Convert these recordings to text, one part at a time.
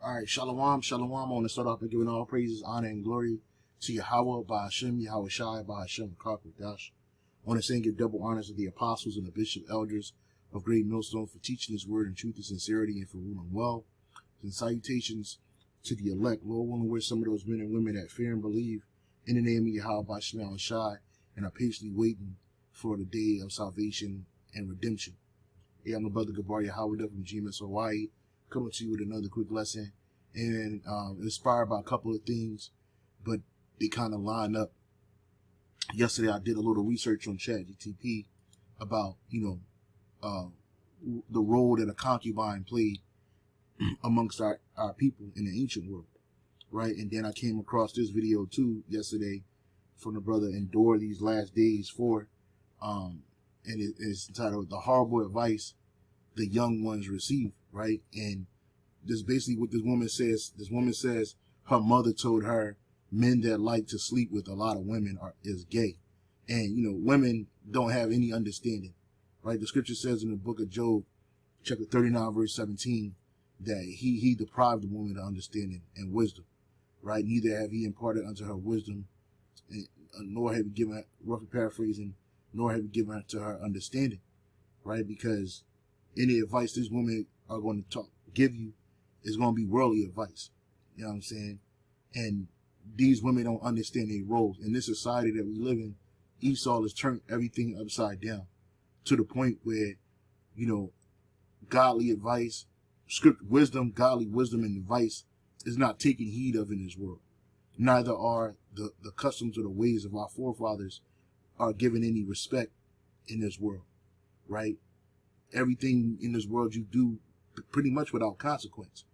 All right, shalom, shalom. I want to start off by giving all praises, honor, and glory to Yahweh, by Hashem, Yahweh Shai, by Hashem, Dash. I want to say and give double honors to the apostles and the bishop elders of Great Millstone for teaching his word in truth and sincerity and for ruling well. And salutations to the elect. Lord willing, we're some of those men and women that fear and believe in the name of Yahweh, by Hashem, Yahweh Shai, and are patiently waiting for the day of salvation and redemption. Yeah, I'm my brother Gabar Yahweh from GMS Hawaii, coming to you with another quick lesson, and inspired by a couple of things, but they kind of line up. Yesterday, I did a little research on ChatGTP about, the role that a concubine played amongst our people in the ancient world, right? And then I came across this video too yesterday from the brother Endure These Last Days for, and it's entitled "The Horrible Advice the Young Ones Receive," right? And this is basically what this woman says. This woman says her mother told her men that like to sleep with a lot of women is gay. And, women don't have any understanding, right? The scripture says in the book of Job, chapter 39, verse 17, that he deprived the woman of understanding and wisdom, right? Neither have he imparted unto her wisdom, nor have he given her, roughly paraphrasing, nor have he given her to her understanding, right? Because any advice this woman are going to give you is going to be worldly advice. You know what I'm saying? And these women don't understand their roles. In this society that we live in, Esau has turned everything upside down to the point where, godly advice, wisdom, godly wisdom and advice is not taken heed of in this world. Neither are the customs or the ways of our forefathers are given any respect in this world, right? Everything in this world you do pretty much without consequence.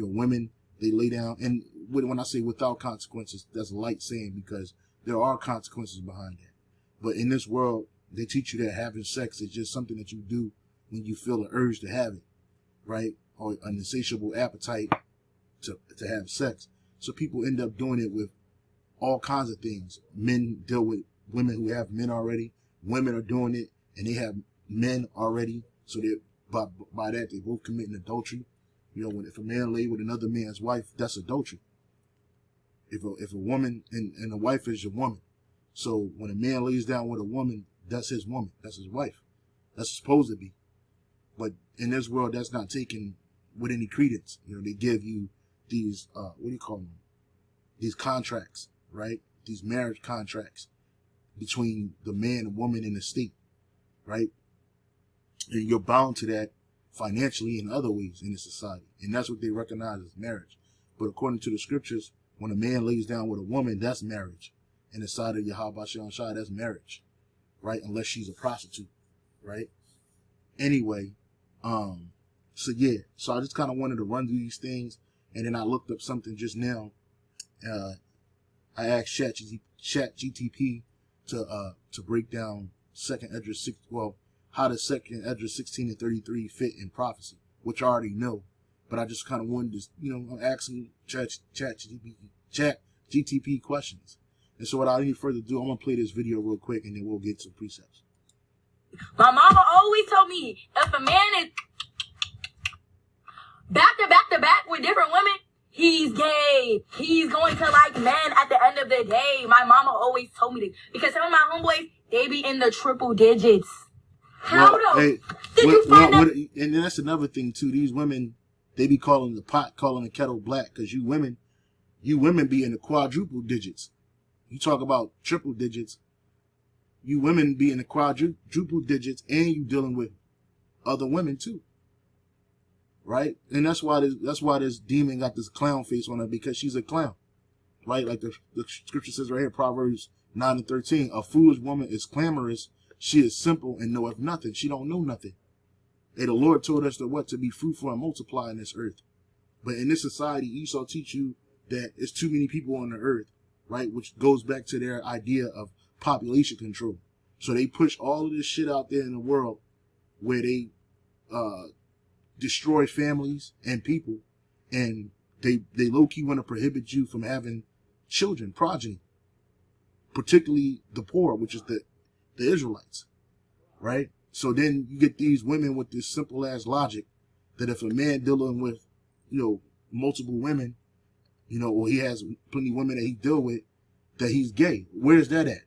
Women, they lay down, and when I say without consequences, that's a light saying because there are consequences behind that. But in this world, they teach you that having sex is just something that you do when you feel the urge to have it, right? Or an insatiable appetite to have sex. So people end up doing it with all kinds of things. Men deal with women who have men already. Women are doing it, and they have men already. So they by that, they both committing adultery. If a man lay with another man's wife, that's adultery. If a woman, and the wife is your woman. So when a man lays down with a woman, that's his woman. That's his wife. That's supposed to be. But in this world, that's not taken with any credence. They give you these, what do you call them? These contracts, right? These marriage contracts between the man, the woman, and the state, right? And you're bound to that financially in other ways in the society. And that's what they recognize as marriage. But according to the scriptures, when a man lays down with a woman, that's marriage. In the side of Yahweh Shai, that's marriage, right? Unless she's a prostitute, right? Anyway, so I just kind of wanted to run through these things, and then I looked up something just now. I asked ChatGTP to break down Second Esdras 6. Well, how does Second Esdras 16 and 33 fit in prophecy, which I already know, but I just kind of wanted to, I'm asking ChatGTP questions. And so without any further ado, I'm going to play this video real quick, and then we'll get some precepts. My mama always told me, if a man is back to back with different women, he's gay. He's going to like men at the end of the day. My mama always told me this. Because some of my homeboys, they be in the triple digits. How though? Hey, Did you find out? And then that's another thing, too. These women, they be calling the pot, calling the kettle black, because you women be in the quadruple digits. You talk about triple digits. You women be in the quadruple digits, and you dealing with other women too, right? And that's why this demon got this clown face on her, because she's a clown, right? Like the scripture says right here, Proverbs 9 and 13. A foolish woman is clamorous. She is simple and knoweth nothing. She don't know nothing. And the Lord told us to be fruitful and multiply in this earth. But in this society, Esau teach you that it's too many people on the earth, right? Which goes back to their idea of population control. So they push all of this shit out there in the world where they destroy families and people, and they low-key want to prohibit you from having children, progeny, particularly the poor, which is the Israelites, right? So then you get these women with this simple-ass logic that if a man dealing with, multiple women, you know, or he has plenty of women that he deal with, that he's gay. Where's that at?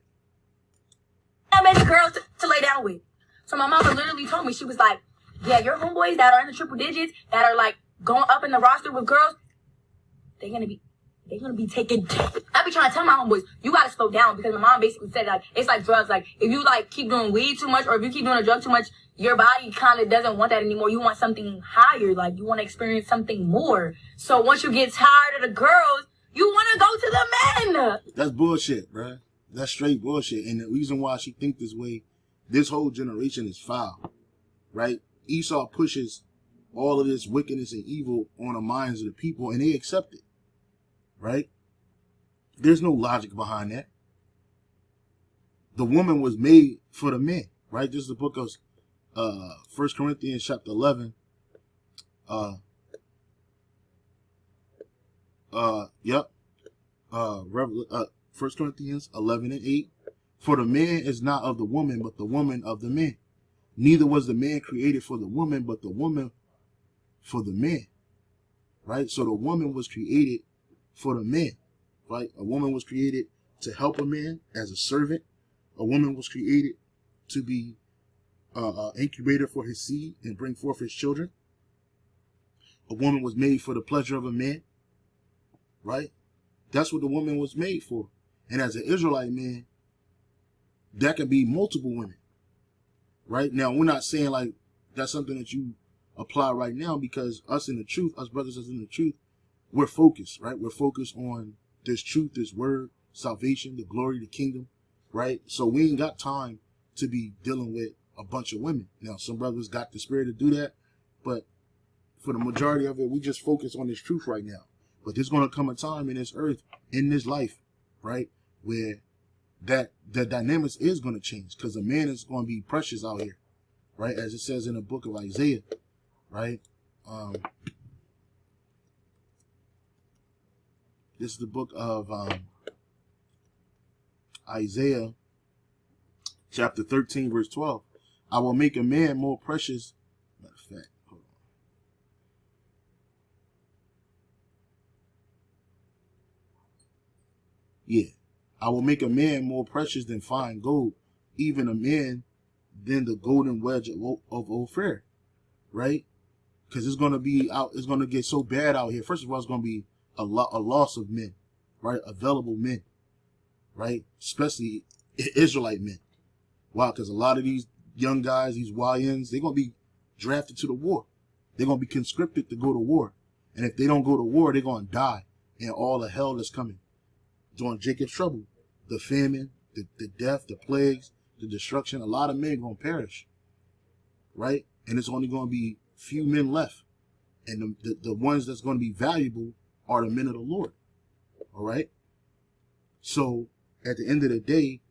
That makes girls to lay down with. So my mama literally told me, she was like, yeah, your homeboys that are in the triple digits, that are like going up in the roster with girls, they're gonna be taking. I be trying to tell my homeboys, you gotta slow down, because my mom basically said, like, it's like drugs. Like, if you like keep doing weed too much, or if you keep doing a drug too much, your body kind of doesn't want that anymore. You want something higher. Like, you want to experience something more. So once you get tired of the girls, you want to go to the men. That's bullshit, bruh. That's straight bullshit. And the reason why she think this way, this whole generation is foul, right? Esau pushes all of this wickedness and evil on the minds of the people, and they accept it, right? There's no logic behind that. The woman was made for the men, right? This is the book of 1 Corinthians chapter 11. Yep. 1 Corinthians 11 and 8. For the man is not of the woman, but the woman of the man. Neither was the man created for the woman, but the woman for the man. Right? So the woman was created for the man. Right? A woman was created to help a man as a servant. A woman was created to be an incubator for his seed and bring forth his children. A woman was made for the pleasure of a man. Right? That's what the woman was made for. And as an Israelite man, that can be multiple women. Right? Now, we're not saying like that's something that you apply right now, because us in the truth, us brothers that's in the truth, we're focused, right? We're focused on this truth, this word, salvation, the glory, the kingdom, right? So we ain't got time to be dealing with a bunch of women. Now, some brothers got the spirit to do that, but for the majority of it, we just focus on this truth right now. But there's going to come a time in this earth, in this life, right, where the dynamics is going to change, because a man is going to be precious out here, right, as it says in the book of Isaiah, right? This is the book of Isaiah, chapter 13, verse 12. I will make a man more precious. Matter of fact, hold on. Yeah. I will make a man more precious than fine gold, even a man than the golden wedge of Ophir, right? Because it's going to be out. It's going to get so bad out here. First of all, it's going to be a loss of men, right? Available men, right? Especially Israelite men. Why? Because a lot of these young guys, these YNs, they're going to be drafted to the war. They're going to be conscripted to go to war. And if they don't go to war, they're going to die in all the hell that's coming. During Jacob's trouble, the famine, the death, the plagues, the destruction, a lot of men are going to perish, right? And it's only going to be few men left. And the ones that's going to be valuable are the men of the Lord, all right? So at the end of the day,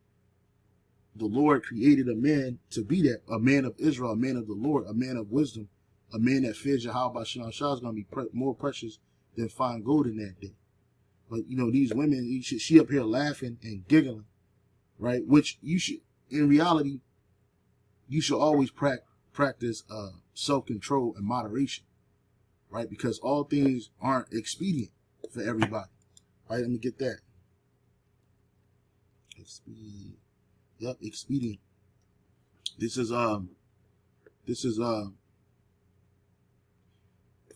the Lord created a man to be that, a man of Israel, a man of the Lord, a man of wisdom, a man that fears Yahweh Bashar is going to be more precious than fine gold in that day. But, you know, these women, she up here laughing and giggling, right? Which you should, in reality, you should always practice self-control and moderation, right? Because all things aren't expedient for everybody, right? Let me get that. Yep, expedient. This is 1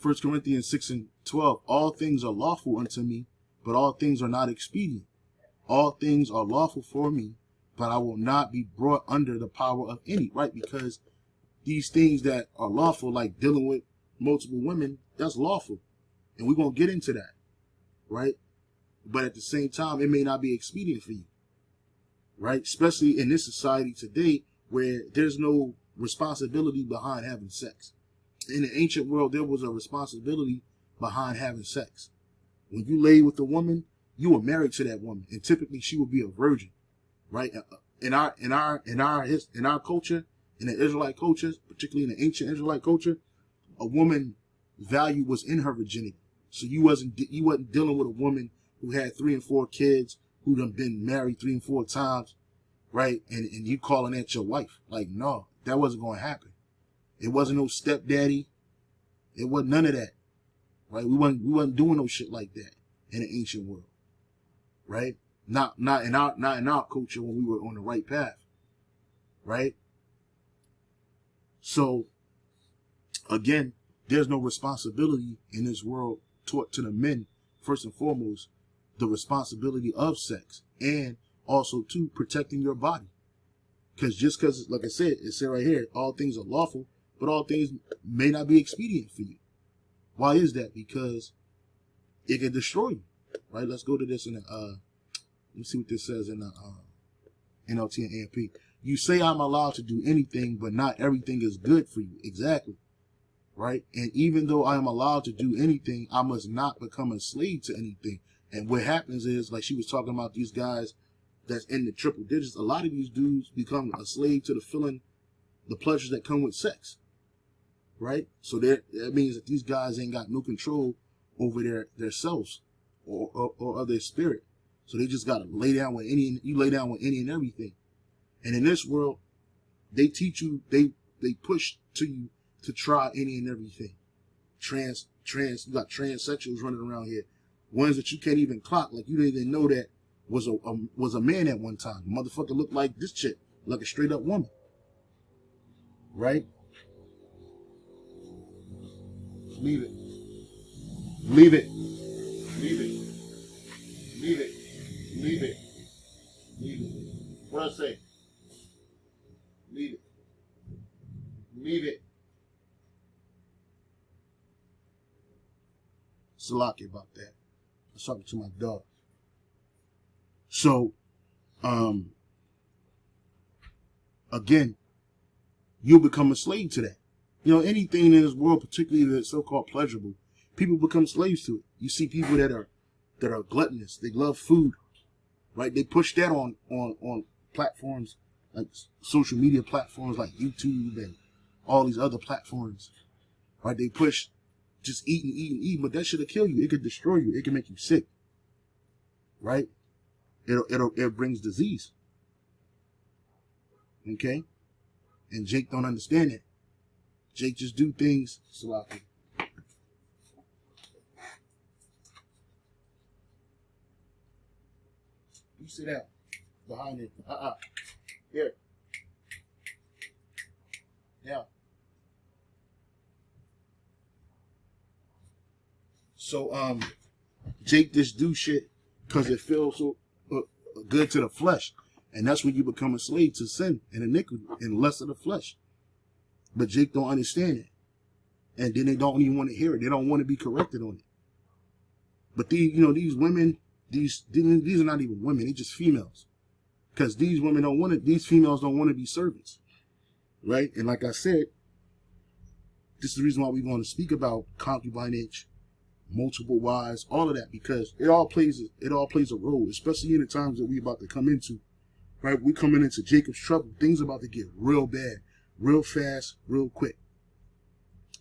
Corinthians 6 and 12. All things are lawful unto me, but all things are not expedient. All things are lawful for me, but I will not be brought under the power of any, right? Because these things that are lawful, like dealing with multiple women, that's lawful. And we're going to get into that, right? But at the same time, it may not be expedient for you, right? Especially in this society today where there's no responsibility behind having sex. In the ancient world, there was a responsibility behind having sex. When you lay with a woman, you were married to that woman, and typically she would be a virgin, right? In our culture, in the Israelite cultures, particularly in the ancient Israelite culture, a woman's value was in her virginity. So you wasn't dealing with a woman who had 3 and 4 kids, who done been married 3 and 4 times, right? And you calling that your wife? Like, no, that wasn't going to happen. It wasn't no stepdaddy. It wasn't none of that. right? We wasn't doing no shit like that in the ancient world, right? Not in our culture when we were on the right path, right? So again, there's no responsibility in this world taught to the men, first and foremost, the responsibility of sex, and also to protecting your body. Because, like I said, it said right here, all things are lawful, but all things may not be expedient for you. Why is that? Because it can destroy you, right? Let's go to this in the, let's see what this says in the NLT and AMP. You say I'm allowed to do anything, but not everything is good for you. Exactly. Right? And even though I am allowed to do anything, I must not become a slave to anything. And what happens is, like she was talking about these guys that's in the triple digits, a lot of these dudes become a slave to the pleasures that come with sex. Right? So that means that these guys ain't got no control over their selves or their spirit. So they just gotta lay down with any and everything. And in this world, they teach you, they push to you to try any and everything. You got transsexuals running around here. Ones that you can't even clock, like you didn't even know that was a man at one time. The motherfucker looked like this chick, like a straight up woman. Right? Leave it. Leave it. Leave it. Leave it. Leave it. Leave it. What I say? Leave it. Leave it. Salaki about that. I was talking to my dog. So, again, you become a slave to that. You know, anything in this world, particularly that's so-called pleasurable, people become slaves to it. You see people that are gluttonous. They love food, right? They push that on platforms like social media platforms like YouTube and all these other platforms, right? They push just eating, but that shit'll kill you. It could destroy you. It can make you sick, right? It brings disease. Okay? And Jake don't understand it. Jake just do things. Salaki. You sit down behind it. Here. Yeah. So Jake just do shit because it feels so good to the flesh, and that's when you become a slave to sin and iniquity and lust of the flesh. But Jake don't understand it, and then they don't even want to hear it. They don't want to be corrected on it. But these women, these are not even women. They're just females, because these females don't want to be servants, right? And like I said, this is the reason why we want to speak about concubinage, multiple wives, all of that, because it all plays a role, especially in the times that we about to come into, right? We coming into Jacob's trouble. Things about to get real bad, real fast, real quick.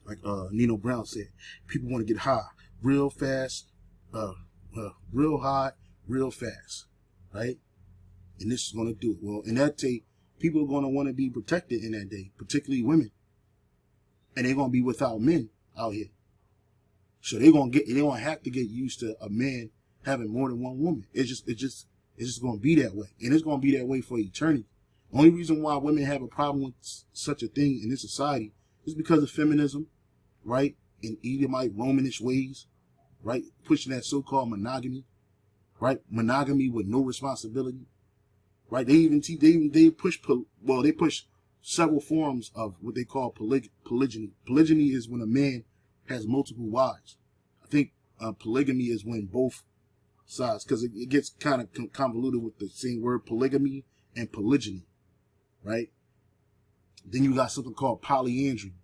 Like Nino Brown said, people want to get high real fast, real high, real fast, right? And this is going to do it. Well, in that day, people are going to want to be protected in that day, particularly women, and they're going to be without men out here. So they're gonna have to get used to a man having more than one woman. It's just gonna be that way, and it's gonna be that way for eternity. The only reason why women have a problem with such a thing in this society is because of feminism, right? In Edomite Romanish ways, right? Pushing that so-called monogamy, right? Monogamy with no responsibility, right? They push several forms of what they call polygyny. Polygyny is when a man has multiple wives. I think polygamy is when both sides, because it gets kind of convoluted with the same word polygamy and polygyny, right? Then you got something called polyandry,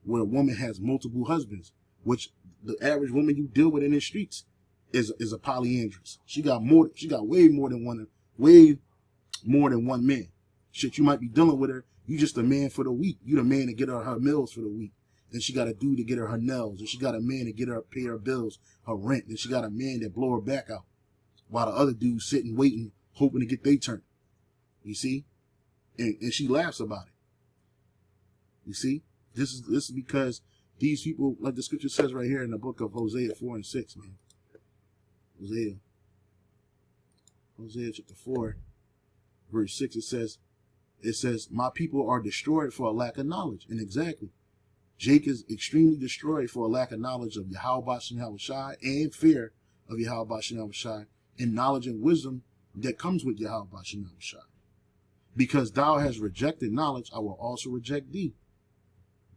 where a woman has multiple husbands, which the average woman you deal with in the streets is a polyandrous. She got way more than one man. Shit, you might be dealing with her. You just a man for the week. You the man to get her meals for the week. Then she got a dude to get her nails. And she got a man to pay her bills, her rent. Then she got a man that blow her back out. While the other dude's sitting, waiting, hoping to get their turn. You see? And she laughs about it. You see? This is because These people, like the scripture says right here in the book of Hosea 4 and 6, man. Hosea chapter 4, verse 6, it says, my people are destroyed for a lack of knowledge. And exactly. Jake is extremely destroyed for a lack of knowledge of Yahweh Shem Shai and fear of Yahweh Shem Shai and knowledge and wisdom that comes with Yahweh Shem Shai. Because thou hast rejected knowledge, I will also reject thee.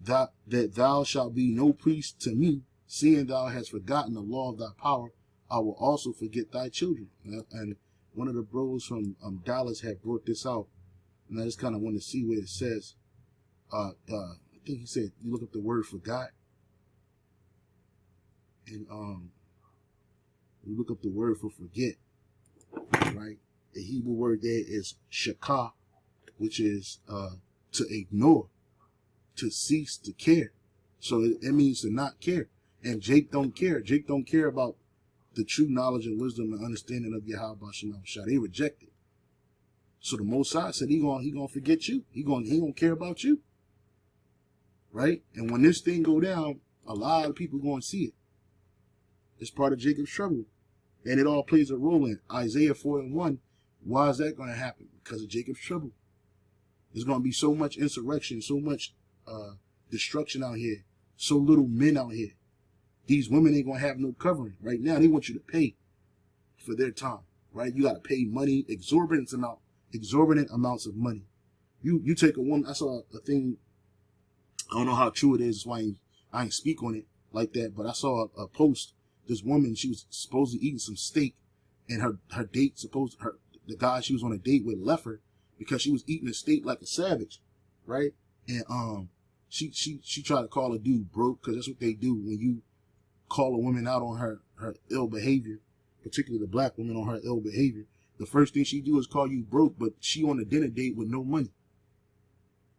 That thou shalt be no priest to me, seeing thou hast forgotten the law of thy power, I will also forget thy children. And one of the bros from Dallas had brought this out, and I just kind of want to see where it says, I think he said, you look up the word forgot, and you look up the word for forget, right? The Hebrew word there is shakah, which is to ignore, to cease to care. So it means to not care. And Jake don't care. Jake don't care about the true knowledge and wisdom and understanding of Yahweh Shem Shai. They reject it. So the Most High said he gonna forget you. He gonna care about you. Right? And when this thing go down, a lot of people gonna see it. It's part of Jacob's trouble. And it all plays a role in Isaiah 4 and 1. Why is that gonna happen? Because of Jacob's trouble. There's gonna be so much insurrection, so much destruction out here, so little men out here. These women ain't gonna have no covering. Right now, they want you to pay for their time. Right? You gotta pay money, exorbitant amounts of money. You take a woman. I saw a thing. I don't know how true it is. That's why I ain't speak on it like that. But I saw a post. This woman, she was supposedly eating some steak, and her date the guy she was on a date with left her because she was eating the steak like a savage, right? And she tried to call a dude broke, because that's what they do when you call a woman out on her ill behavior, particularly the black woman on her ill behavior. The first thing she do is call you broke, but she on a dinner date with no money.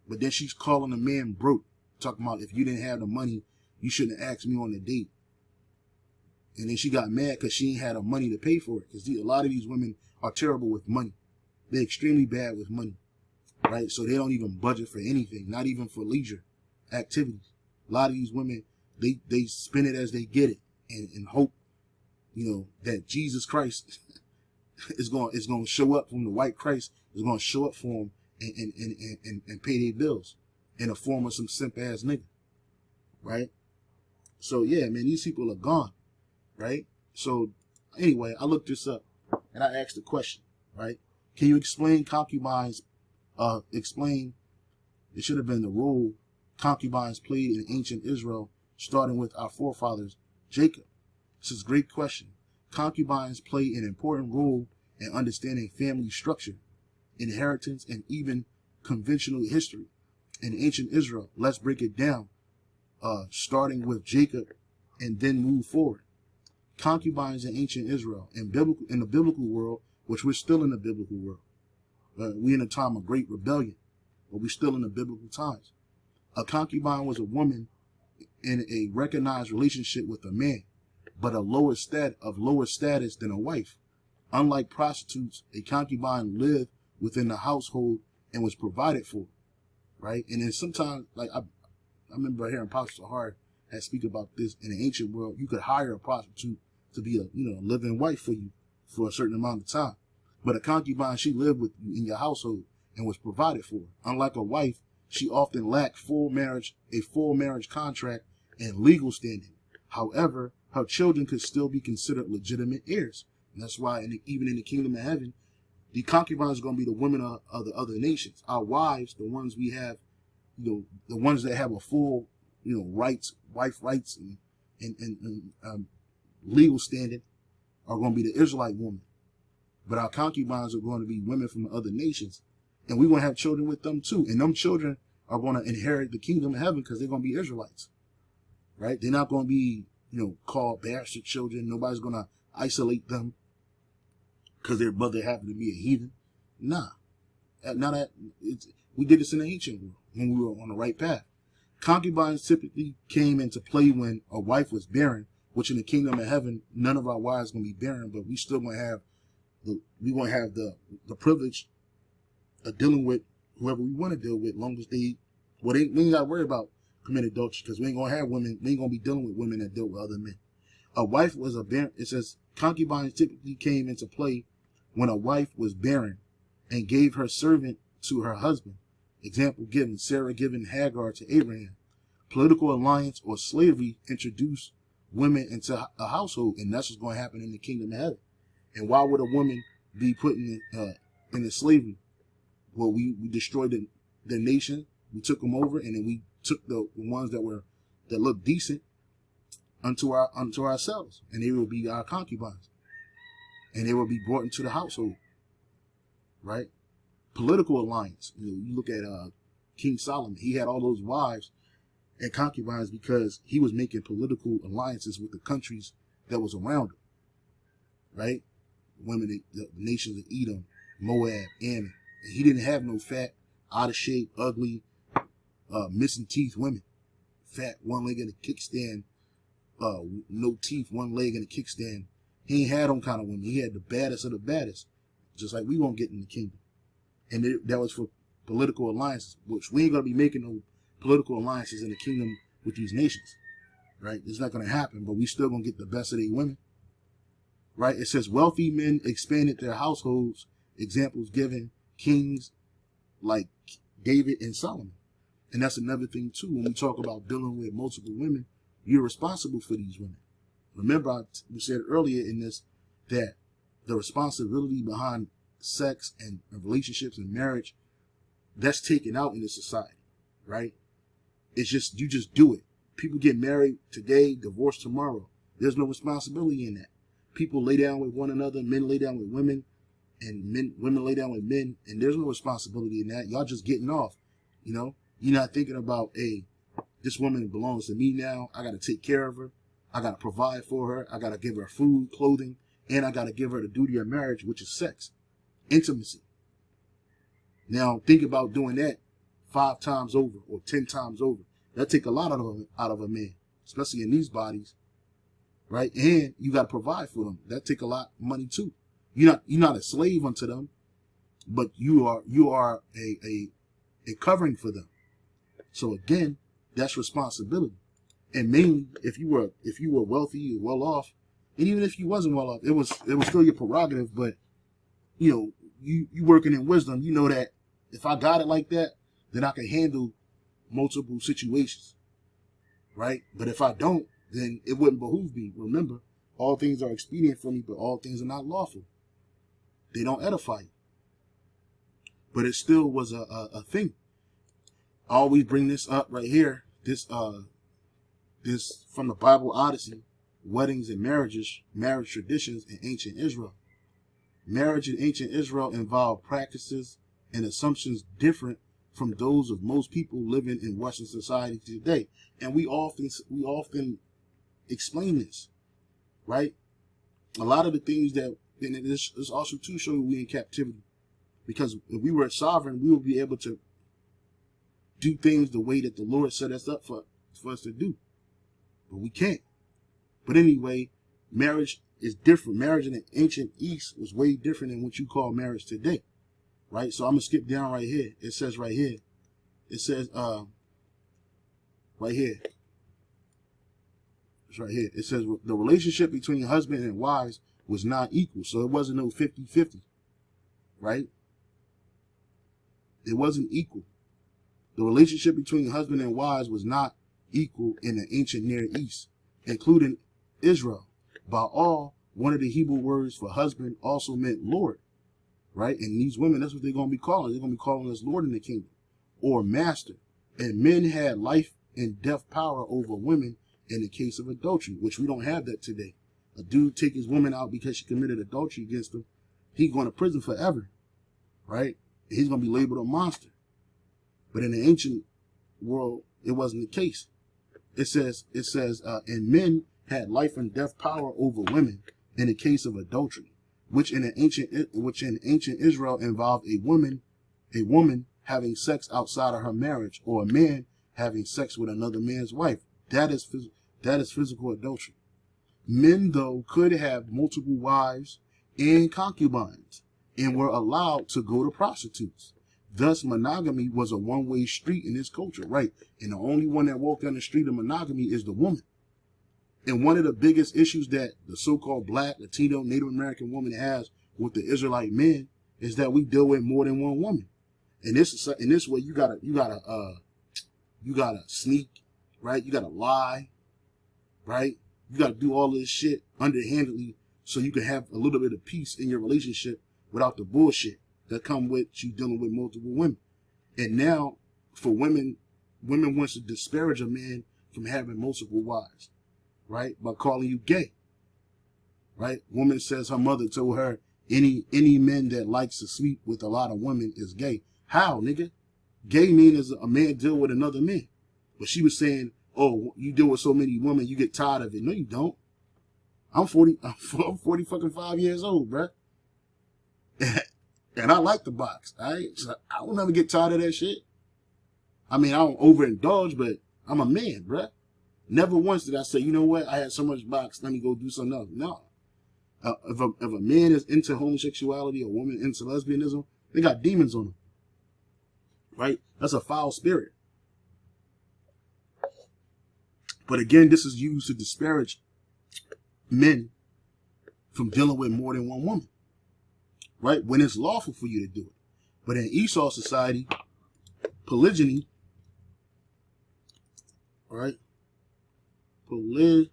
But then she's calling a man broke, talking about if you didn't have the money, you shouldn't have asked me on the date. And then she got mad because she ain't had the money to pay for it. Because a lot of these women are terrible with money. They're extremely bad with money, right? So they don't even budget for anything, not even for leisure activities. A lot of these women, they spend it as they get it, and hope, that Jesus Christ is going to show up from the white Christ, is going to show up for them and pay their bills in the form of some simp ass nigga, right? So yeah, man, these people are gone, right? So anyway, I looked this up and I asked the question, right? Can you explain concubines? Explain. It should have been the role concubines played in ancient Israel, starting with our forefathers, Jacob. This is a great question. Concubines play an important role in understanding family structure, inheritance, and even conventional history in ancient Israel. Let's break it down, starting with Jacob and then move forward. Concubines in ancient Israel, in the biblical world, which we're still in the biblical world. We're in a time of great rebellion, but we're still in the biblical times. A concubine was a woman in a recognized relationship with a man, but of lower status than a wife. Unlike prostitutes, a concubine lived within the household and was provided for, right? And then sometimes, like I remember hearing Pastor Hart had speak about this in the ancient world. You could hire a prostitute to be a living wife for you for a certain amount of time, but a concubine, she lived with you in your household and was provided for. Unlike a wife, she often lacked a full marriage contract and legal standing. However, her children could still be considered legitimate heirs. And that's why even in the kingdom of heaven, the concubines are going to be the women of the other nations. Our wives, the ones we have, the ones that have a full, rights, wife rights and legal standing, are going to be the Israelite woman. But our concubines are going to be women from the other nations. And we're going to have children with them too. And them children are going to inherit the kingdom of heaven because they're going to be Israelites, right? They're not going to be, called bastard children. Nobody's going to isolate them because their mother happened to be a heathen. Nah. We did this in the ancient world when we were on the right path. Concubines typically came into play when a wife was barren, which in the kingdom of heaven, none of our wives going to be barren, but we still going to have the privilege of dealing with whoever we want to deal with, long as we ain't got to worry about commit adultery, because we ain't gonna have women. We ain't gonna be dealing with women that deal with other men. A wife was a barren. It says concubines typically came into play when a wife was barren and gave her servant to her husband. Example given: Sarah giving Hagar to Abraham. Political alliance or slavery introduced women into a household, and that's what's going to happen in the kingdom of heaven. And why would a woman be put in slavery? Well, we destroyed the nation. We took them over, and then we took the ones that looked decent unto ourselves, and they will be our concubines, and they will be brought into the household. Right? Political alliance. You look at King Solomon. He had all those wives and concubines because he was making political alliances with the countries that was around him. Right? Women, the nations of Edom, Moab, Ammon. And he didn't have no fat, out of shape, ugly, missing teeth women. Fat, one leg in a kickstand, no teeth, one leg in a kickstand. He ain't had them kind of women. He had the baddest of the baddest, just like we won't get in the kingdom. And that was for political alliances, which we ain't going to be making no political alliances in the kingdom with these nations. Right? It's not going to happen, but we still going to get the best of their women. Right? It says wealthy men expanded their households. Examples given: kings like David and Solomon. And that's another thing too. When we talk about dealing with multiple women, you're responsible for these women. Remember, we said earlier in this that the responsibility behind sex and relationships and marriage, that's taken out in this society, right? It's just, you just do it. People get married today, divorced tomorrow. There's no responsibility in that. People lay down with one another, men lay down with women, and women lay down with men, and there's no responsibility in that. Y'all just getting off, You're not thinking about, hey, this woman belongs to me now. I got to take care of her. I got to provide for her. I got to give her food, clothing, and I got to give her the duty of marriage, which is sex, intimacy. Now, think about doing that 5 times over or 10 times over. That take a lot out of a man, especially in these bodies, right? And you got to provide for them. That take a lot of money too. You're not a slave unto them, but you are a covering for them. So again, that's responsibility. And mainly, if you were wealthy or well off, and even if you wasn't well off, it was still your prerogative. But you working in wisdom, you know that if I got it like that, then I can handle multiple situations, right? But if I don't, then it wouldn't behoove me. Remember, all things are expedient for me, but all things are not lawful. They don't edify you. But it still was a thing. I always bring this up right here. This from the Bible Odyssey, weddings and marriage traditions in ancient Israel. Marriage in ancient Israel involved practices and assumptions different from those of most people living in Western society today. And we often explain this, right? A lot of the things that, and this also to show you we in captivity. Because if we were sovereign, we would be able to do things the way that the Lord set us up for us to do. But we can't. But anyway, marriage is different. Marriage in the ancient East was way different than what you call marriage today. Right? So I'm going to skip down right here. It says right here. It says, right here. It's right here. It says the relationship between husband and wives was not equal. So it wasn't no 50-50. Right? It wasn't equal. The relationship between husband and wives was not equal in the ancient Near East, including Israel. Ba'al, one of the Hebrew words for husband, also meant Lord. Right? And these women, that's what they're going to be calling. They're going to be calling us Lord in the kingdom, or master. And men had life and death power over women in the case of adultery, which we don't have that today. A dude take his woman out because she committed adultery against him, he's going to prison forever. Right? He's going to be labeled a monster. But in the ancient world, it wasn't the case. It says, and men had life and death power over women in the case of adultery, which in ancient Israel involved a woman having sex outside of her marriage, or a man having sex with another man's wife. That is physical adultery. Men, though, could have multiple wives and concubines, and were allowed to go to prostitutes. Thus, monogamy was a one-way street in this culture, right? And the only one that walked down the street of monogamy is the woman. And one of the biggest issues that the so-called Black, Latino, Native American woman has with the Israelite men is that we deal with more than one woman. And this way, you gotta sneak, right? You gotta lie, right? You gotta do all this shit underhandedly so you can have a little bit of peace in your relationship without the bullshit that come with you dealing with multiple women. And now, for women wants to disparage a man from having multiple wives, right? By calling you gay, right? Woman says her mother told her any man that likes to sleep with a lot of women is gay. How, nigga? Gay means a man deal with another man. But she was saying, oh, you deal with so many women, you get tired of it. No, you don't. I'm 40 fucking 5 years old, bruh. And I like the box. I will never get tired of that shit. I mean, I don't overindulge, but I'm a man, bruh. Never once did I say, you know what? I had so much box, let me go do something else. No. If a man is into homosexuality, a woman into lesbianism, they got demons on them. Right? That's a foul spirit. But again, this is used to disparage men from dealing with more than one woman. Right? When it's lawful for you to do it. But in Esau society, polygyny, right? Polygyny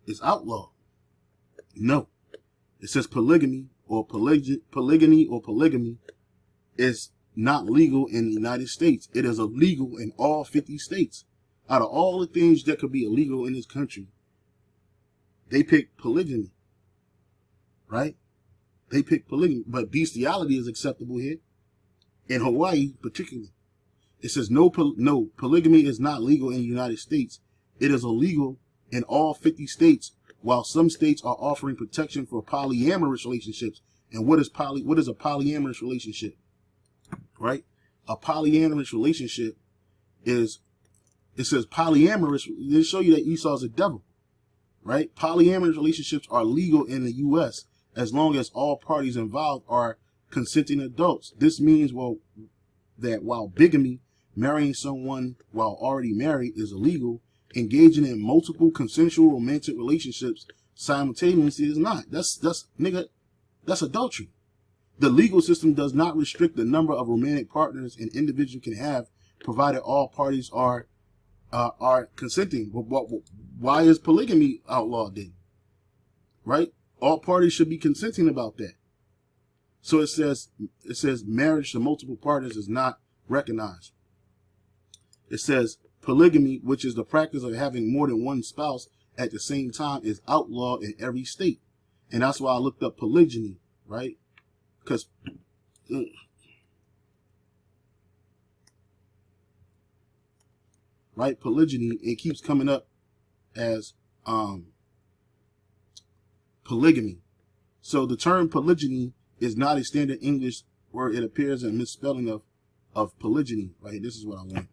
is outlawed. No. It says polygamy or polygamy is not legal in the United States. It is illegal in all 50 states. Out of all the things that could be illegal in this country, they pick polygamy, right? They pick polygamy, but bestiality is acceptable here. In Hawaii, particularly, it says no, polygamy is not legal in the United States. It is illegal in all 50 states, while some states are offering protection for polyamorous relationships. And what is a polyamorous relationship? Right? A polyamorous relationship is, it says polyamorous, they show you that Esau's a devil. Right? Polyamorous relationships are legal in the U.S. as long as all parties involved are consenting adults. This means, that while bigamy, marrying someone while already married, is illegal, engaging in multiple consensual romantic relationships simultaneously is not. That's adultery. The legal system does not restrict the number of romantic partners an individual can have, provided all parties are consenting. Why is polygamy outlawed then? Right? All parties should be consenting about that. So it says marriage to multiple partners is not recognized. It says polygamy, which is the practice of having more than one spouse at the same time, is outlawed in every state. And that's why I looked up polygyny, right? Because right, polygyny, it keeps coming up as polygamy. So the term polygyny is not a standard English word. It appears in misspelling of polygyny. Right, this is what I want.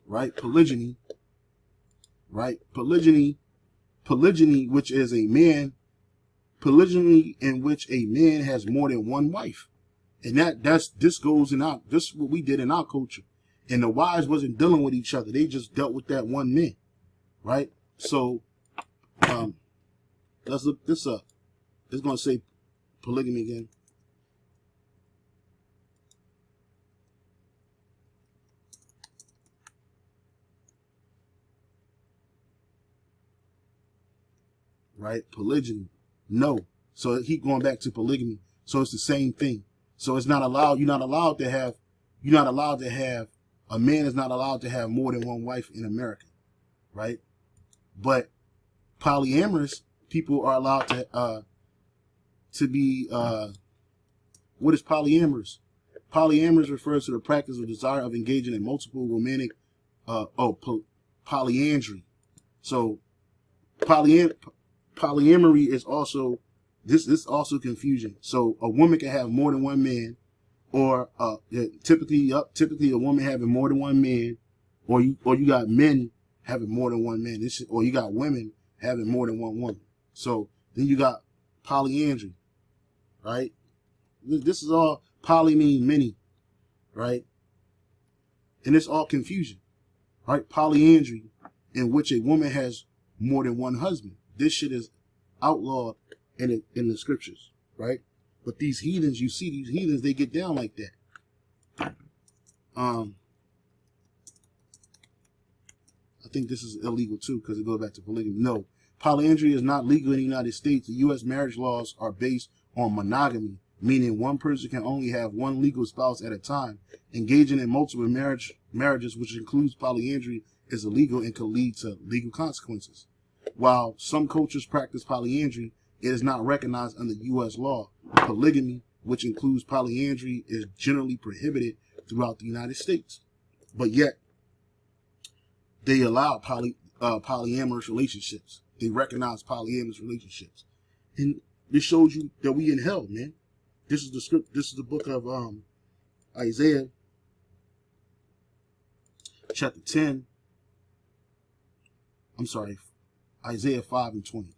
Right, polygyny. Right, polygyny, which is polygyny in which a man has more than one wife. And this goes in this is what we did in our culture. And the wives wasn't dealing with each other. They just dealt with that one man. Right? So, let's look this up. It's going to say polygamy again. Right? Polygyny. No. So he going back to polygamy. So it's the same thing. So it's not allowed. A man is not allowed to have more than one wife in America. Right? But polyamorous people are allowed to be, what is polyamorous? Polyamorous refers to the practice or desire of engaging in multiple romantic, polyandry. So polyamory is also, this also confusion. So a woman can have more than one man, or typically a woman having more than one man, or you got men having more than one man. Or you got women having more than one woman. So then you got polyandry, right? This is all poly mean many, right? And it's all confusion, right? Polyandry, in which a woman has more than one husband. This shit is outlawed in the scriptures, right? But these heathens, you see these heathens, they get down like that. I think this is illegal too because it goes back to polygamy. No, polyandry is not legal in the United States. The U.S. marriage laws are based on monogamy, meaning one person can only have one legal spouse at a time. Engaging in multiple marriages, which includes polyandry, is illegal and can lead to legal consequences. While some cultures practice polyandry, it is not recognized under U.S. law. Polygamy, which includes polyandry, is generally prohibited throughout the United States. But yet, they allow polyamorous relationships. They recognize polyamorous relationships. And this shows you that we in hell, man. This is the script. This is the book of Isaiah, chapter 10. I'm sorry, Isaiah 5 and 20.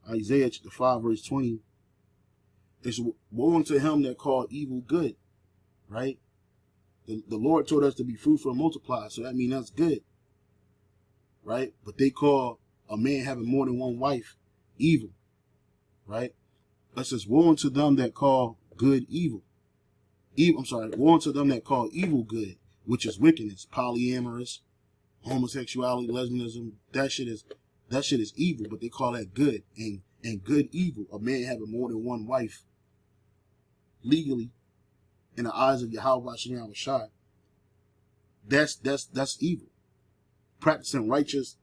Isaiah chapter 5 verse 20. It's woe unto him that called evil good, right? The Lord told us to be fruitful and multiply, so that means that's good, right? But they call a man having more than one wife evil, right? It says, woe unto them that call good evil. Woe unto them that call evil good, which is wickedness, polyamorous, homosexuality, lesbianism. That shit is evil, but they call that good. And good evil, a man having more than one wife legally in the eyes of Yahweh Shem Shai, that's evil. Practicing righteous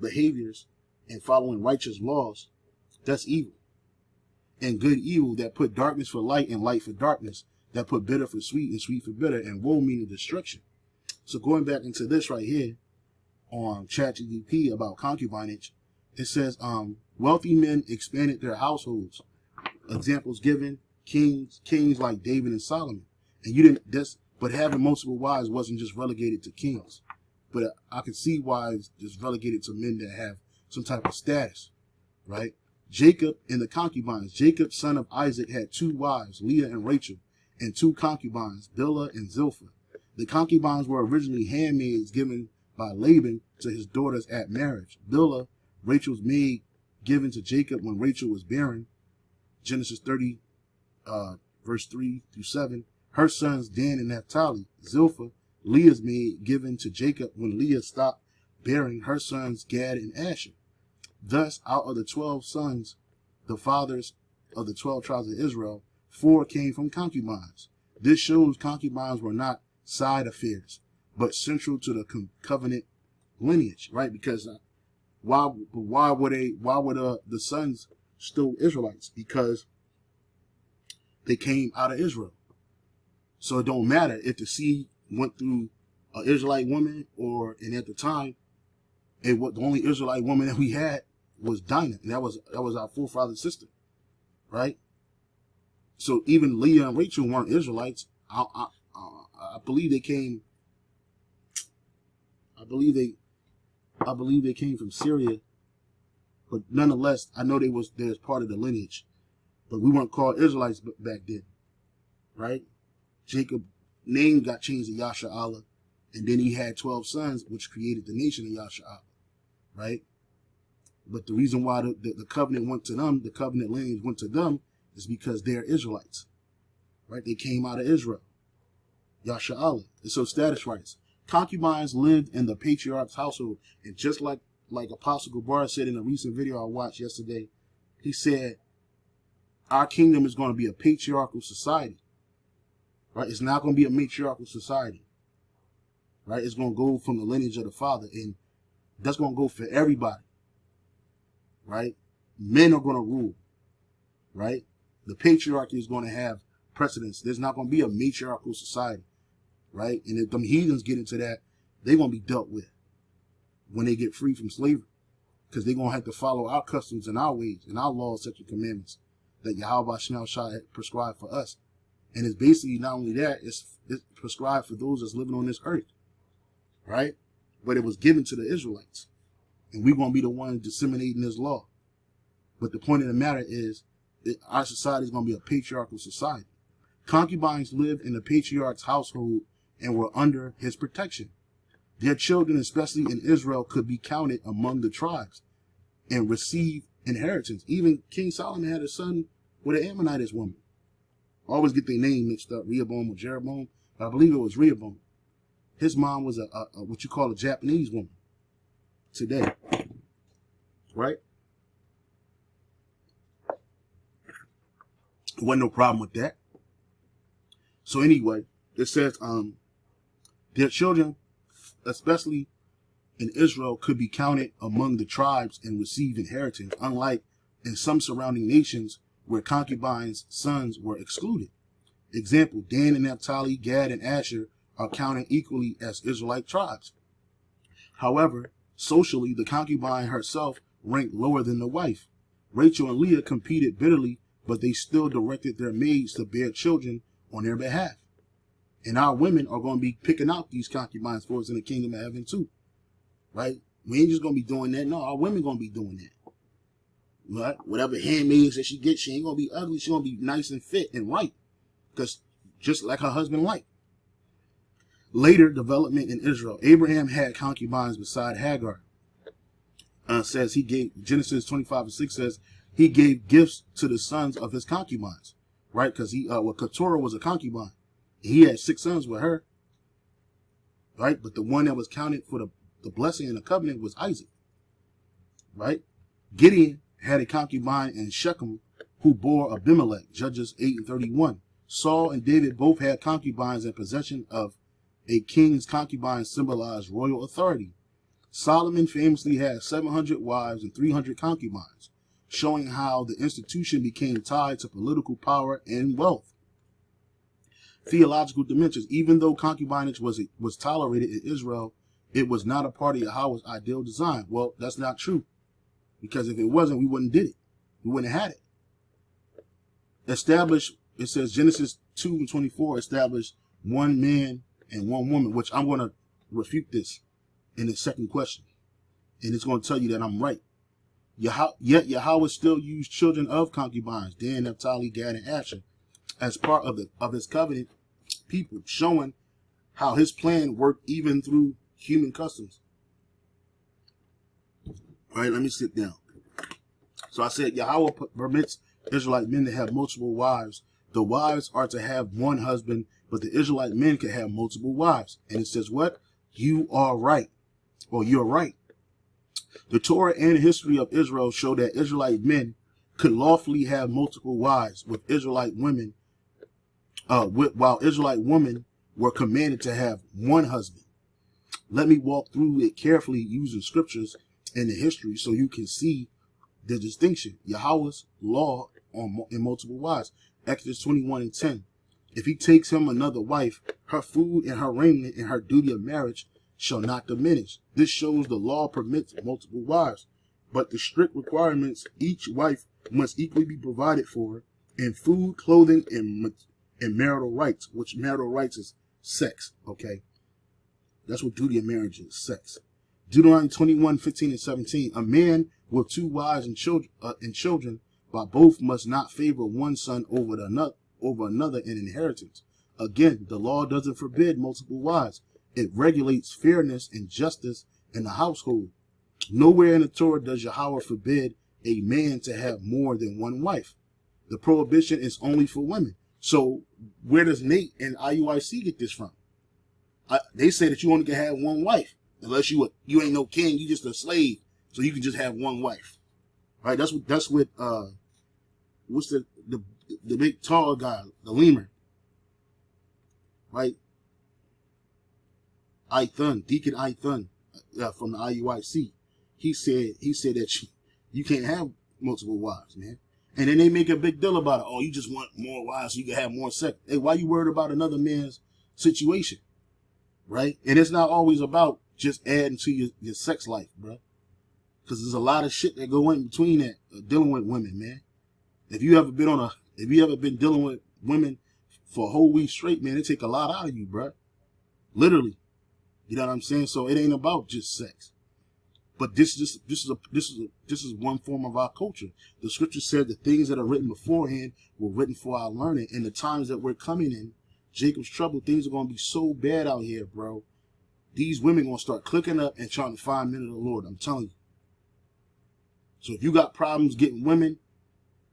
behaviors and following righteous laws, that's evil. And good evil, that put darkness for light and light for darkness, that put bitter for sweet and sweet for bitter, and woe meaning destruction. So going back into this right here on ChatGPT about concubinage, it says wealthy men expanded their households. Examples given: kings like David and Solomon. And but having multiple wives wasn't just relegated to kings. But I can see why it's just relegated to men that have some type of status, right? Jacob and the concubines. Jacob, son of Isaac, had two wives, Leah and Rachel, and two concubines, Bilhah and Zilpah. The concubines were originally handmaids given by Laban to his daughters at marriage. Bilhah, Rachel's maid, given to Jacob when Rachel was barren. Genesis 30, verse 3 through 7. Her sons Dan and Naphtali. Zilpah, Leah's maid, given to Jacob when Leah stopped bearing. Her sons Gad and Asher. Thus, out of the 12 sons, the fathers of the 12 tribes of Israel, 4 came from concubines. This shows concubines were not side affairs, but central to the covenant lineage, right? Because why were the sons still Israelites? Because they came out of Israel. So it don't matter if the seed went through an Israelite woman and at the time, the only Israelite woman that we had was Dinah, and that was our forefather's sister, right? So even Leah and Rachel weren't Israelites. I believe they came. I believe they came from Syria, but nonetheless, I know they're part of the lineage, but we weren't called Israelites back then, right? Jacob's name got changed to Yasha-Allah, and then he had 12 sons, which created the nation of Yasha-Allah, right? But the reason why the covenant went to them, the covenant lineage went to them, is because they're Israelites, right? They came out of Israel, Yasha-Allah. And so status rights. Concubines lived in the patriarch's household, and just like Apostle Gabar said in a recent video I watched yesterday, he said, our kingdom is going to be a patriarchal society, right? It's not going to be a matriarchal society, right? It's going to go from the lineage of the father, and that's going to go for everybody, right? Men are going to rule, right? The patriarchy is going to have precedence. There's not going to be a matriarchal society, right? And if them heathens get into that, they're going to be dealt with when they get free from slavery, because they're going to have to follow our customs and our ways and our laws, such as commandments. that Yahweh Shah had prescribed for us. And it's basically not only that, it's prescribed for those that's living on this earth, right? But it was given to the Israelites. And we're going to be the ones disseminating this law. But the point of the matter is that our society is going to be a patriarchal society. Concubines lived in the patriarch's household and were under his protection. Their children, especially in Israel, could be counted among the tribes and receive inheritance. Even King Solomon had a son with an Ammonitess woman. I always get their name mixed up, Rehoboam or Jeroboam, but I believe it was Rehoboam. His mom was a what you call a Japanese woman today, right? Wasn't no problem with that. So anyway, it says their children, especially in Israel, could be counted among the tribes and receive inheritance, unlike in some surrounding nations where concubines' sons were excluded. Example, Dan and Naphtali, Gad and Asher are counted equally as Israelite tribes. However, socially, the concubine herself ranked lower than the wife. Rachel and Leah competed bitterly, but they still directed their maids to bear children on their behalf. And our women are going to be picking out these concubines for us in the kingdom of heaven too. Right? We ain't just going to be doing that. No, our women going to be doing that. Right? Whatever handmaids that she gets, she ain't going to be ugly. She going to be nice and fit and right. Because just like her husband liked. Later development in Israel. Abraham had concubines beside Hagar. Says he gave, Genesis 25:6 says, he gave gifts to the sons of his concubines. Right? Because Keturah was a concubine. He had 6 sons with her. Right? But the one that was counted for the blessing and the covenant was Isaac. Right? Gideon had a concubine in Shechem who bore Abimelech. Judges 8:31. Saul and David both had concubines in possession of a king's concubines symbolized royal authority. Solomon famously had 700 wives and 300 concubines, showing how the institution became tied to political power and wealth. Theological dimensions. Even though concubinage was tolerated in Israel, it was not a part of Yahweh's ideal design. Well, that's not true. Because if it wasn't, we wouldn't did it. We wouldn't have had it. Established, it says Genesis 2:24, established one man and one woman, which I'm going to refute this in the second question. And it's going to tell you that I'm right. Yet Yahweh still used children of concubines, Dan, Naphtali, Gad, and Asher, as part of his covenant people, showing how his plan worked even through human customs. All right, let me sit down. So I said Yahweh permits Israelite men to have multiple wives. The wives are to have one husband, but the Israelite men can have multiple wives. And it says what? You are right. Or you're right. The Torah and history of Israel show that Israelite men could lawfully have multiple wives with Israelite women, while Israelite women were commanded to have one husband. Let me walk through it carefully using scriptures and the history so you can see the distinction. Yahweh's law in multiple wives. Exodus 21:10. If he takes him another wife, her food and her raiment and her duty of marriage shall not diminish. This shows the law permits multiple wives, but the strict requirements, each wife must equally be provided for in food, clothing, and marital rights, which marital rights is sex, okay? That's what duty of marriage is, sex. Deuteronomy 21:15-17. A man with 2 wives and children, but both must not favor one son over another in inheritance. Again, the law doesn't forbid multiple wives. It regulates fairness and justice in the household. Nowhere in the Torah does Yahweh forbid a man to have more than one wife. The prohibition is only for women. So where does Nate and IUIC get this from? They say that you only can have one wife. Unless you ain't no king, you just a slave. So you can just have one wife. Right? That's what what's the big tall guy, the lemur. Right? Deacon Ithun from the IUIC. He said that you can't have multiple wives, man. And then they make a big deal about it. Oh, you just want more wives so you can have more sex. Hey, why you worried about another man's situation? Right? And it's not always about just adding to your sex life, bro. Because there's a lot of shit that go in between that dealing with women, man. If you ever been dealing with women for a whole week straight, man, it take a lot out of you, bro. Literally. You know what I'm saying? So it ain't about just sex. But this is one form of our culture. The scripture said the things that are written beforehand were written for our learning. And the times that we're coming in, Jacob's trouble, things are going to be so bad out here, bro. These women going to start clicking up and trying to find men of the Lord. I'm telling you. So if you got problems getting women,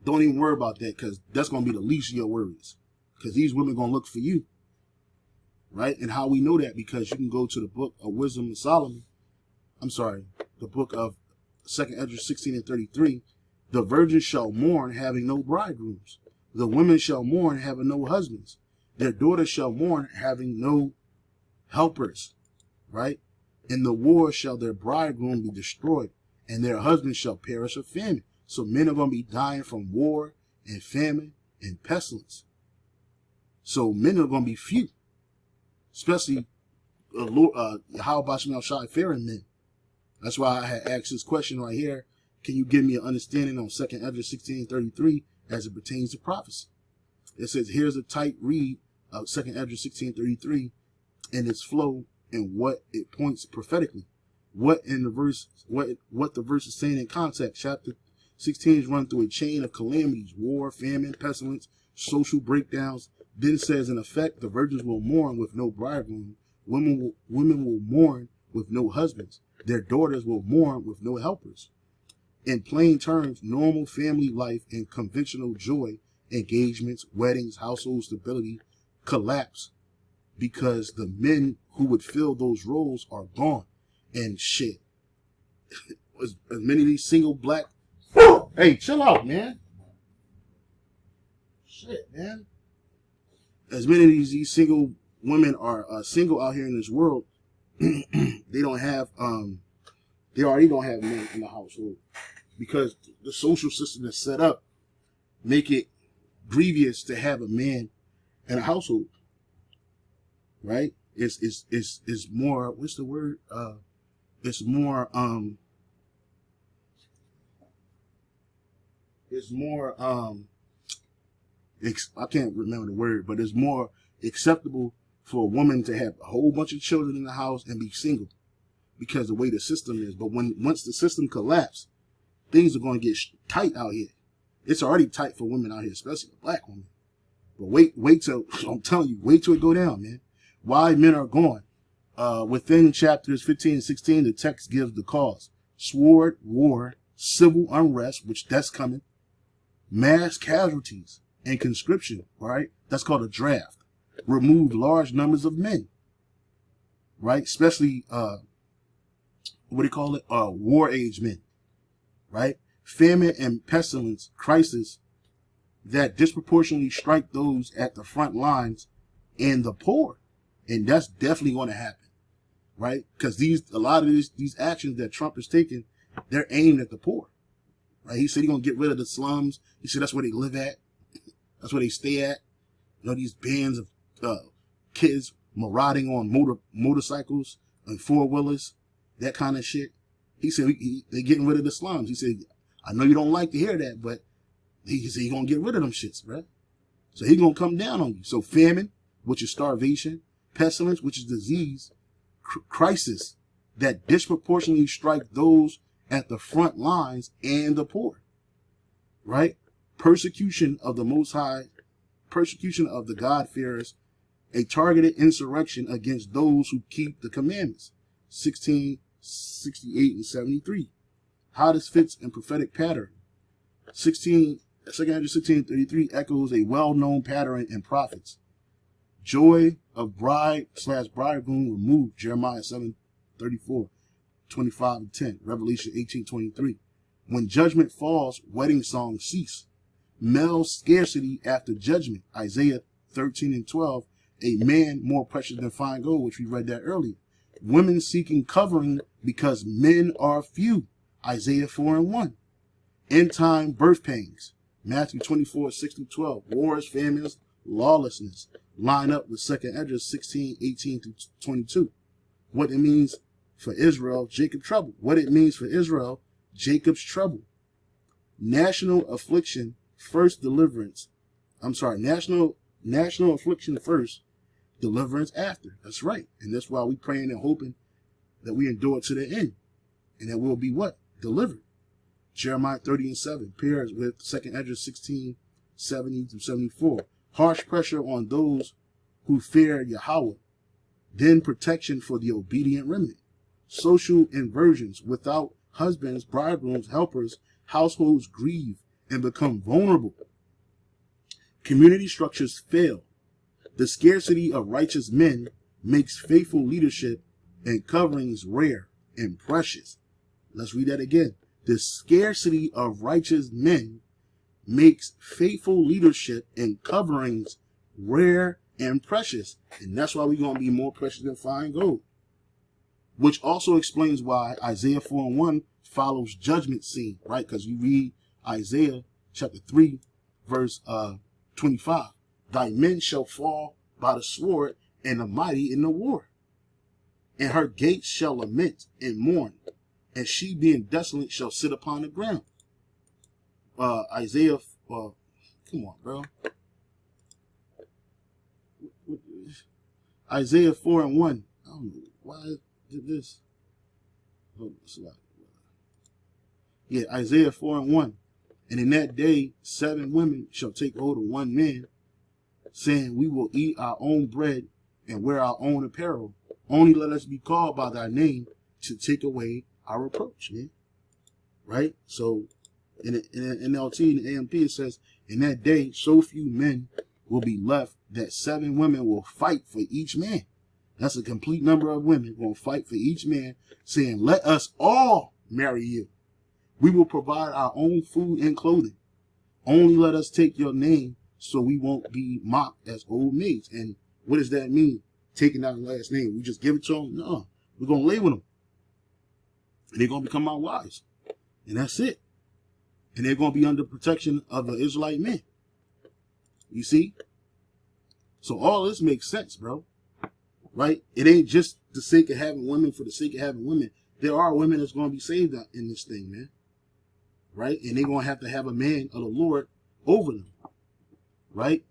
don't even worry about that, because that's going to be the least of your worries. Because these women going to look for you. Right? And how we know that? Because you can go to the book of Wisdom and Solomon. I'm sorry, the book of 2nd Ezra 16 and 33. The virgins shall mourn, having no bridegrooms. The women shall mourn, having no husbands. Their daughters shall mourn, having no helpers. Right? In the war shall their bridegroom be destroyed, and their husbands shall perish of famine. So men are going to be dying from war and famine and pestilence. So men are going to be few. Especially how about Shai fearing men? That's why I had asked this question right here. Can you give me an understanding on 2nd Ezra 16:33 as it pertains to prophecy? It says, here's a tight read of 2nd Ezra 16:33 and its flow and what it points prophetically. What the verse is saying in context. Chapter 16 is run through a chain of calamities, war, famine, pestilence, social breakdowns. Then says, in effect, the virgins will mourn with no bridegroom. Women will mourn with no husbands. Their daughters will mourn with no helpers. In plain terms, normal family life and conventional joy, engagements, weddings, household stability collapse because the men who would fill those roles are gone. And shit, as many of these single black... Hey, chill out, man. Shit, man. As many of these single women are single out here in this world, they don't have they already don't have men in the household, because the social system that's set up make it grievous to have a man in a household. Right? It's more, what's the word? It's more I can't remember the word, but it's more acceptable for a woman to have a whole bunch of children in the house and be single, because the way the system is. But once the system collapses, things are going to get tight out here. It's already tight for women out here, especially the black women. But wait till, I'm telling you, wait till it go down, man. Why men are gone. Within chapters 15 and 16, the text gives the cause. Sword, war, civil unrest, which that's coming, mass casualties, and conscription, right? That's called a draft. Remove large numbers of men, right? Especially, war age men, right? Famine and pestilence, crisis that disproportionately strike those at the front lines and the poor. And that's definitely going to happen, right? Because a lot of these actions that Trump is taking, they're aimed at the poor, right? He said he's going to get rid of the slums. He said that's where they live at. That's where they stay at. You know, these bands of kids marauding on motorcycles and four-wheelers, that kind of shit. He said they're getting rid of the slums. He said, I know you don't like to hear that, but he said he's going to get rid of them shits, right? So he's going to come down on you. So famine, which is starvation, pestilence, which is disease, crisis that disproportionately strike those at the front lines and the poor, right? Persecution of the Most High, persecution of the God-fearers, a targeted insurrection against those who keep the commandments. 1668 and 73. How this fits in prophetic pattern. 2nd Ezra 16:33 echoes a well-known pattern in prophets. Joy of bride/bridegroom removed. Jeremiah 7:34, 25 and 10. Revelation 18:23. When judgment falls, wedding songs cease. Male scarcity after judgment. Isaiah 13 and 12. A man more precious than fine gold, which we read that earlier. Women seeking covering because men are few. Isaiah 4 and 1. End time birth pangs. Matthew 24, 6 through 12. Wars, famines, lawlessness. Line up with 2nd Ezra 16, 18 through 22. What it means for Israel, Jacob trouble. What it means for Israel, Jacob's trouble. National affliction first deliverance. I'm sorry, national affliction first, deliverance after. That's right. And that's why we praying and hoping that we endure to the end. And that we'll be what? Delivered. Jeremiah 30:7 pairs with 2 Ezra 16:70-74. Harsh pressure on those who fear Yahweh. Then protection for the obedient remnant. Social inversions without husbands, bridegrooms, helpers, households grieve and become vulnerable. Community structures fail. The scarcity of righteous men makes faithful leadership and coverings rare and precious. Let's read that again. The scarcity of righteous men makes faithful leadership and coverings rare and precious. And that's why we're going to be more precious than fine gold. Which also explains why Isaiah 4:1 follows judgment scene, right? Because you read Isaiah chapter 3, verse 25. Thy men shall fall by the sword, and the mighty in the war. And her gates shall lament and mourn, and she being desolate shall sit upon the ground. Isaiah, come on, bro. Isaiah 4:1. I don't know why I did this. Yeah, Isaiah 4:1. And in that day, 7 women shall take hold of one man, saying, we will eat our own bread and wear our own apparel. Only let us be called by thy name to take away our reproach, man. Right? So in the NLT and the AMP, it says, in that day, so few men will be left that 7 women will fight for each man. That's a complete number of women going to fight for each man, saying, let us all marry you. We will provide our own food and clothing. Only let us take your name so we won't be mocked as old maids. And what does that mean? Taking our last name. We just give it to them? No. We're going to lay with them. And they're going to become our wives. And that's it. And they're going to be under protection of the Israelite men. You see? So all this makes sense, bro. Right? It ain't just the sake of having women for the sake of having women. There are women that's going to be saved in this thing, man. Right? And they're going to have a man of the Lord over them. Right?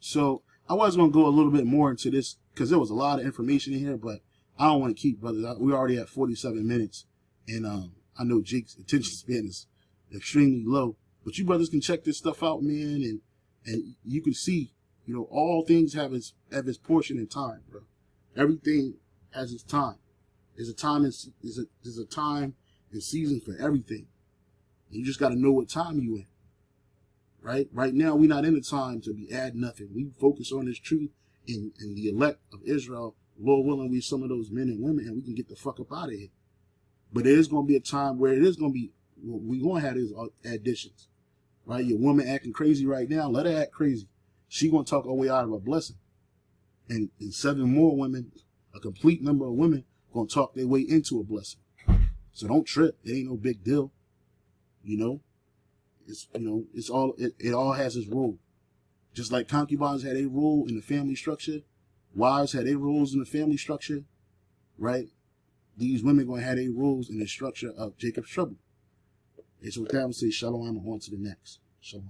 So I was going to go a little bit more into this because there was a lot of information in here, but I don't want to keep, brothers. We're already at 47 minutes. And I know Jake's attention span is extremely low. But you brothers can check this stuff out, man. And you can see, you know, all things have its portion in time, bro. Everything has its time. There's a time and season for everything. You just got to know what time you in. Right? Right now, we're not in the time to be adding nothing. We focus on this truth and the elect of Israel. Lord willing, we some of those men and women, and we can get the fuck up out of here. But there is going to be a time where it is going to be, we're going to have these additions. Right? Your woman acting crazy right now, let her act crazy. She going to talk her way out of a blessing. And 7 more women, a complete number of women, going to talk their way into a blessing. So don't trip. It ain't no big deal. You know? It all has its role. Just like concubines had a role in the family structure, wives had their roles in the family structure, right? These women going to have their roles in the structure of Jacob's trouble. And so with that, I would say shalom, on to the next. Shalom.